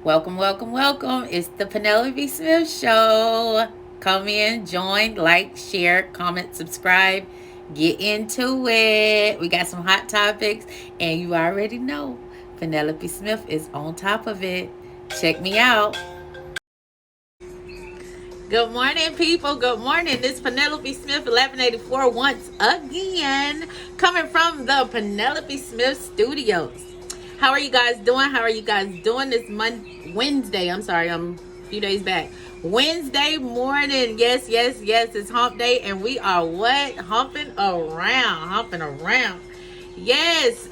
Welcome, welcome, welcome. It's the Penelope Smith Show. Come in, join, like, share, comment, subscribe. Get into it. We got some hot topics, and you already know Penelope Smith is on top of it. Check me out. Good morning, people. Good morning. This is Penelope Smith 1184 once again, coming from the Penelope Smith Studios. How are you guys doing? How are you guys doing this Wednesday? I'm sorry, I'm a few days back. Wednesday morning. Yes, yes, yes. It's hump day, and we are what? Humping around. Yes.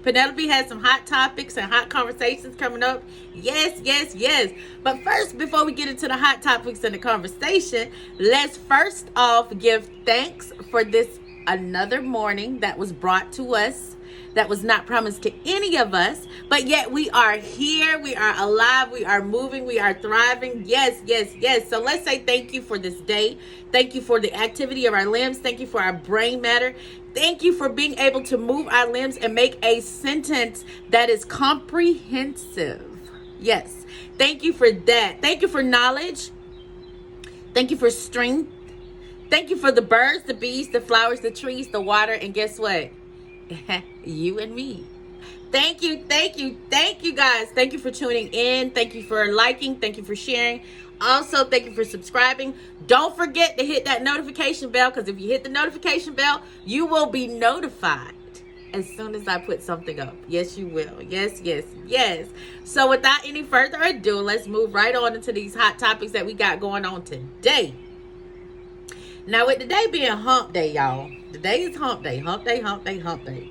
Penelope has some hot topics and hot conversations coming up. Yes, yes, yes. But first, before we get into the hot topics and the conversation, let's first off give thanks for this another morning that was brought to us, that was not promised to any of us, but yet we are here, we are alive, we are moving, we are thriving. Yes, yes, yes. So let's say thank you for this day. Thank you for the activity of our limbs. Thank you for our brain matter. Thank you for being able to move our limbs and make a sentence that is comprehensive. Yes. Thank you for that. Thank you for knowledge. Thank you for strength. Thank you for the birds, the bees, the flowers, the trees, the water, and guess what? You and me. Thank you guys. Thank you for tuning in. Thank you for liking. Thank you for sharing. Also, thank you for subscribing. Don't forget to hit that notification bell, because if you hit the notification bell, you will be notified as soon as I put something up. Yes, you will. Yes, yes, yes. So without any further ado, let's move right on into these hot topics that we got going on today. Now, with today being hump day, y'all. Today is hump day. Hump day, hump day, hump day.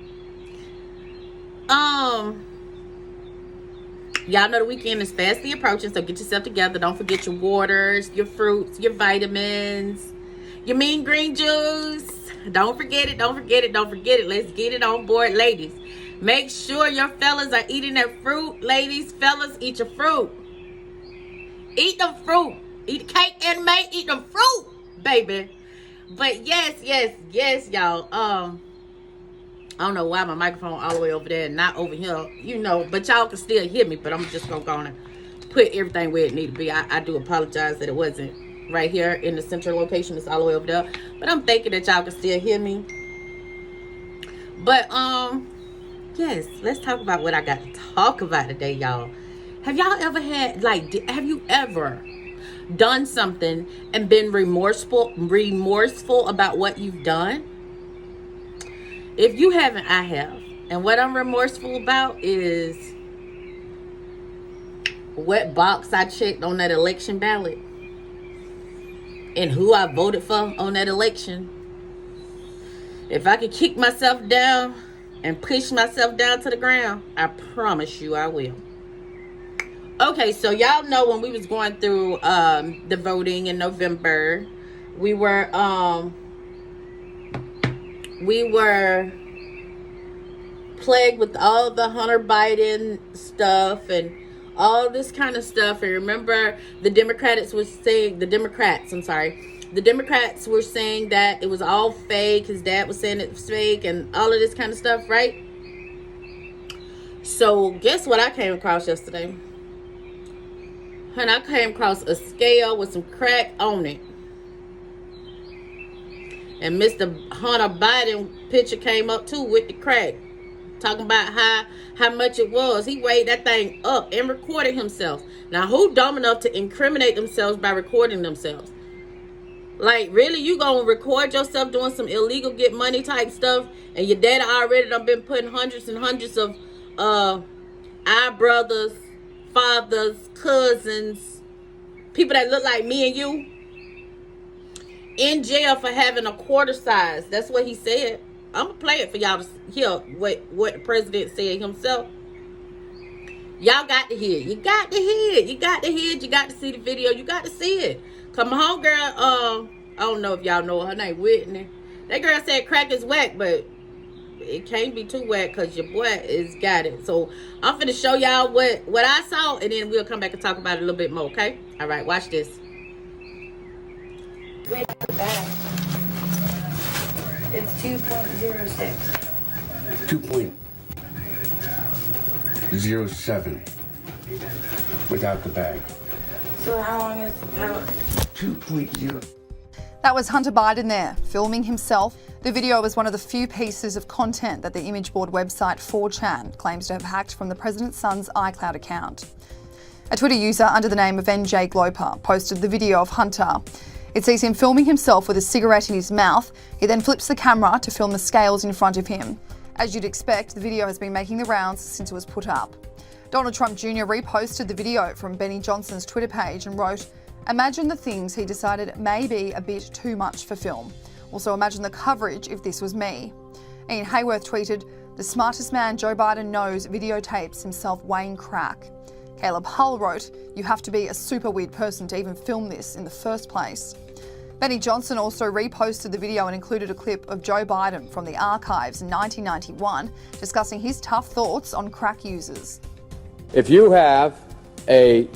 Y'all know the weekend is fastly approaching, so get yourself together. Don't forget your waters, your fruits, your vitamins, your mean green juice. Don't forget it. Let's get it on board, ladies. Make sure your fellas are eating their fruit. Ladies, fellas, eat your fruit. Eat them fruit. Eat the cake and eat them fruit, baby. But yes, y'all. I don't know why my microphone all the way over there and not over here, but y'all can still hear me. But I'm just gonna go on and put everything where it need to be. I do apologize that it wasn't right here in the central location. It's all the way over there. But I'm thinking that y'all can still hear me. But yes, let's talk about what I got to talk about today, y'all. Have y'all ever had have you ever done something and been remorseful about what you've done? If you haven't, I have. And what I'm remorseful about is what box I checked on that election ballot and who I voted for on that election. If I could kick myself down and push myself down to the ground, I promise you I will. Okay, so y'all know when we was going through the voting in November, we were plagued with all the Hunter Biden stuff and all this kind of stuff. And remember, the Democrats were saying that it was all fake. His dad was saying it was fake and all of this kind of stuff, right? So guess what I came across yesterday? And I came across a scale with some crack on it. And Mr. Hunter Biden picture came up too with the crack. Talking about how much it was. He weighed that thing up and recorded himself. Now, who dumb enough to incriminate themselves by recording themselves? Like, really? You gonna record yourself doing some illegal get money type stuff, and your dad already done been putting hundreds and hundreds of our brothers, fathers, cousins, people that look like me and you, in jail for having a quarter size. That's what he said. I'm gonna play it for y'all to hear what the president said himself. Y'all got to hear it. You got to hear it. You got to see the video. You got to see it. Come on, girl. I don't know if y'all know her name, Whitney. That girl said crack is whack, but it can't be too whack because your boy is got it. So I'm finna show y'all what I saw, and then we'll come back and talk about it a little bit more, okay? All right, watch this. It's 2.06. 2.07. without the bag. So how long is 2.0. That was Hunter Biden there, filming himself. The video was one of the few pieces of content that the image board website 4chan claims to have hacked from the president's son's iCloud account. A Twitter user under the name of NJ Gloper posted the video of Hunter. It sees him filming himself with a cigarette in his mouth. He then flips the camera to film the scales in front of him. As you'd expect, the video has been making the rounds since it was put up. Donald Trump Jr. reposted the video from Benny Johnson's Twitter page and wrote, "Imagine the things he decided may be a bit too much for film. Also imagine the coverage if this was me." Ian Hayworth tweeted, "The smartest man Joe Biden knows videotapes himself weighing crack." Caleb Hull wrote, "You have to be a super weird person to even film this in the first place." Benny Johnson also reposted the video and included a clip of Joe Biden from the archives in 1991 discussing his tough thoughts on crack users. If you have a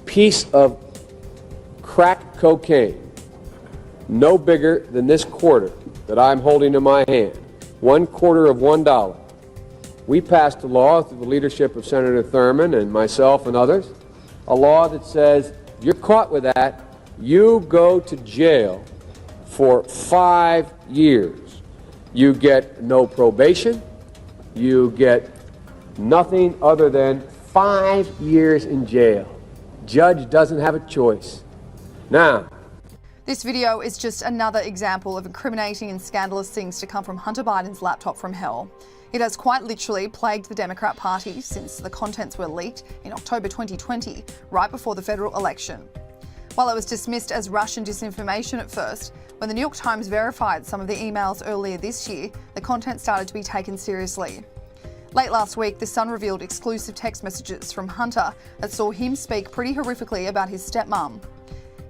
piece of crack cocaine no bigger than this quarter that I'm holding in my hand, 1/4 of $1, we passed a law through the leadership of Senator Thurmond and myself and others, a law that says if you're caught with that, you go to jail for 5 years. You get no probation. You get nothing other than 5 years in jail. Judge doesn't have a choice. Now, this video is just another example of incriminating and scandalous things to come from Hunter Biden's laptop from hell. It has quite literally plagued the Democrat Party since the contents were leaked in October 2020, right before the federal election. While it was dismissed as Russian disinformation at first, when the New York Times verified some of the emails earlier this year, the content started to be taken seriously. Late last week, The Sun revealed exclusive text messages from Hunter that saw him speak pretty horrifically about his stepmom.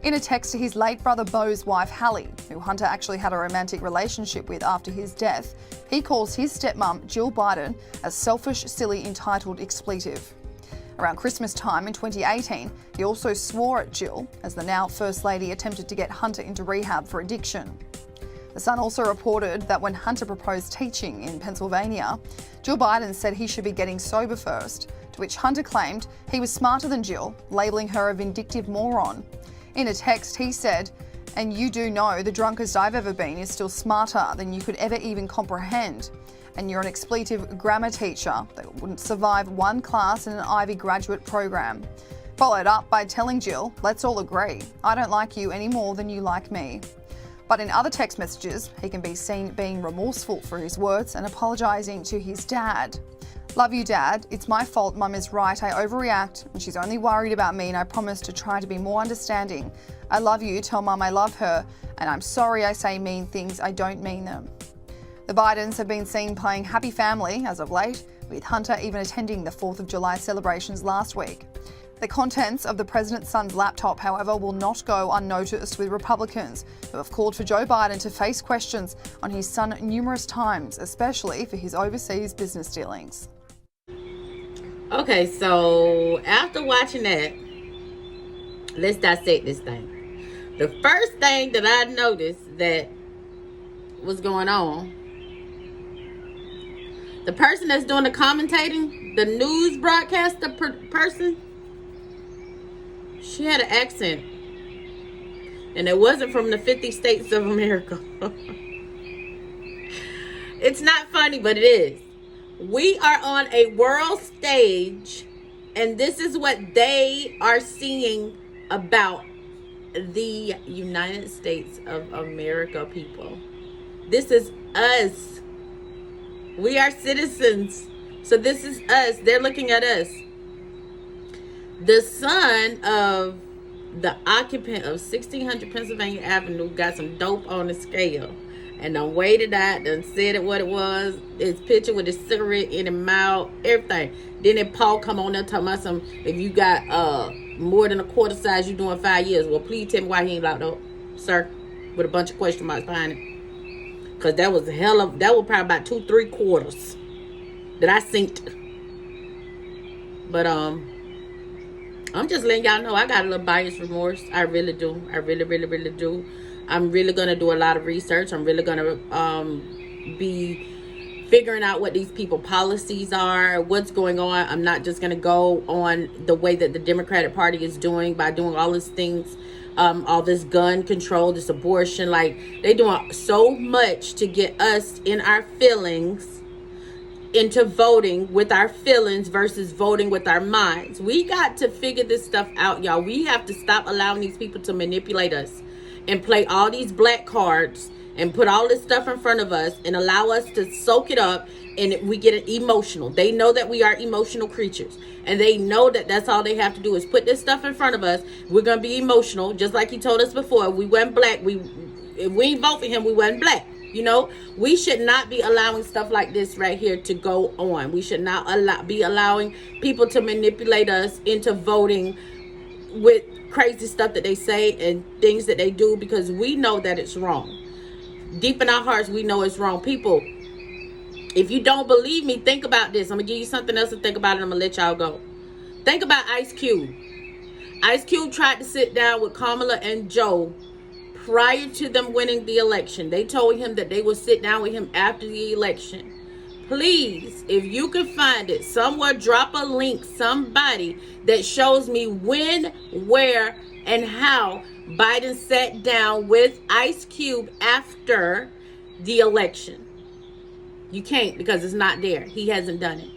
In a text to his late brother Beau's wife Hallie, who Hunter actually had a romantic relationship with after his death, he calls his stepmom Jill Biden a selfish, silly, entitled expletive. Around Christmas time in 2018, he also swore at Jill as the now First Lady attempted to get Hunter into rehab for addiction. The Sun also reported that when Hunter proposed teaching in Pennsylvania, Jill Biden said he should be getting sober first, to which Hunter claimed he was smarter than Jill, labelling her a vindictive moron. In a text, he said, "And you do know the drunkest I've ever been is still smarter than you could ever even comprehend. And you're an expletive grammar teacher that wouldn't survive one class in an Ivy graduate program." Followed up by telling Jill, "Let's all agree, I don't like you any more than you like me." But in other text messages, he can be seen being remorseful for his words and apologising to his dad. "Love you, Dad. It's my fault. Mum is right. I overreact and she's only worried about me, and I promise to try to be more understanding. I love you. Tell Mum I love her. And I'm sorry I say mean things. I don't mean them." The Bidens have been seen playing happy family as of late, with Hunter even attending the 4th of July celebrations last week. The contents of the president's son's laptop, however, will not go unnoticed, with Republicans who have called for Joe Biden to face questions on his son numerous times, especially for his overseas business dealings. Okay, so after watching that, let's dissect this thing. The first thing that I noticed that was going on, the person that's doing the commentating, the news broadcaster person, she had an accent, and it wasn't from the 50 states of America. It's not funny, but it is. We are on a world stage, and this is what they are seeing about the United States of America, people. This is us. We are citizens. So this is us. They're looking at us. The son of the occupant of 1600 Pennsylvania Avenue got some dope on the scale. And done weighed it out, done said it what it was. His picture with his cigarette in his mouth, everything. Then that Paul come on there talking about some, if you got more than a quarter size, you doing 5 years. Well, please tell me why he ain't locked up, sir. With a bunch of question marks behind it. Because that was that was probably about 2-3 quarters that I synced. But I'm just letting y'all know I got a little buyer's remorse. I really do. I really, really, really do. I'm really going to do a lot of research. I'm really going to be figuring out what these people policies are, what's going on. I'm not just going to go on the way that the Democratic Party is doing by doing all these things, all this gun control, this abortion. Like, they doing so much to get us in our feelings into voting with our feelings versus voting with our minds. We got to figure this stuff out, y'all. We have to stop allowing these people to manipulate us and play all these black cards and put all this stuff in front of us and allow us to soak it up, and we get emotional. They know that we are emotional creatures, and they know that that's all they have to do is put this stuff in front of us. We're going to be emotional, just like he told us before. We weren't black. If we ain't vote for him, we weren't black. You know, we should not be allowing stuff like this right here to go on. We should not be allowing people to manipulate us into voting with crazy stuff that they say and things that they do, because we know that it's wrong. Deep in our hearts, we know it's wrong. People, if you don't believe me, think about this. I'm going to give you something else to think about, and I'm going to let y'all go. Think about Ice Cube. Ice Cube tried to sit down with Kamala and Joe prior to them winning the election. They told him that they would sit down with him after the election. Please, if you can find it somewhere, drop a link, somebody that shows me when, where, and how Biden sat down with Ice Cube after the election. You can't, because it's not there. He hasn't done it.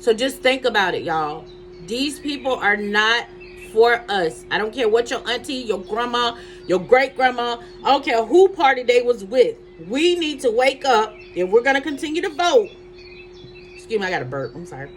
So just think about it, y'all. These people are not for us. I don't care what your auntie, your grandma, your great grandma, I don't care who party they was with. We need to wake up, and we're going to continue to vote. Excuse me, I got a burp. I'm sorry.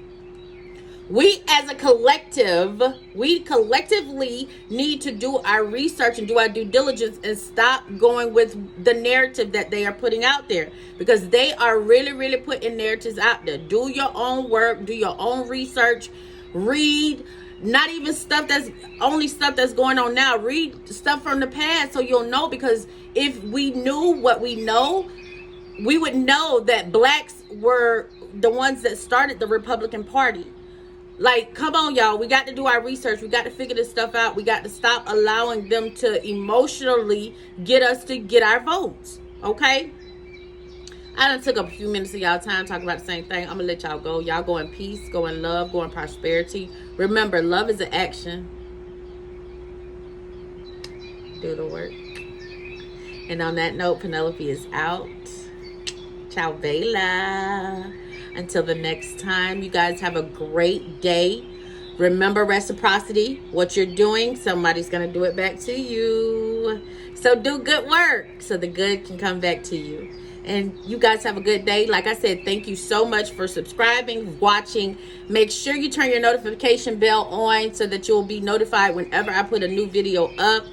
We as a collective, we collectively need to do our research and do our due diligence and stop going with the narrative that they are putting out there, because they are really putting narratives out there. Do your own work, do your own research, read. Not even stuff that's going on now. Read stuff from the past so you'll know, because if we knew what we know, we would know that blacks were the ones that started the Republican Party. Like, come on, y'all. We got to do our research. We got to figure this stuff out. We got to stop allowing them to emotionally get us to get our votes. Okay? I done took up a few minutes of y'all time talking about the same thing. I'm going to let y'all go. Y'all go in peace, go in love, go in prosperity. Remember, love is an action. Do the work. And on that note, Penelope is out. Ciao, Bella. Until the next time, you guys have a great day. Remember reciprocity. What you're doing, somebody's going to do it back to you. So do good work so the good can come back to you. And you guys have a good day. Like I said, thank you so much for subscribing, watching. Make sure you turn your notification bell on so that you'll be notified whenever I put a new video up.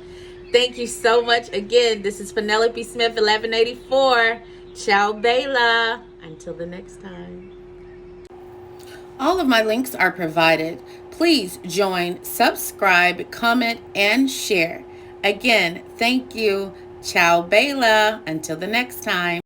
Thank you so much. Again, this is Penelope Smith, 1184. Ciao, Bella. Until the next time. All of my links are provided. Please join, subscribe, comment, and share. Again, thank you. Ciao, Bella. Until the next time.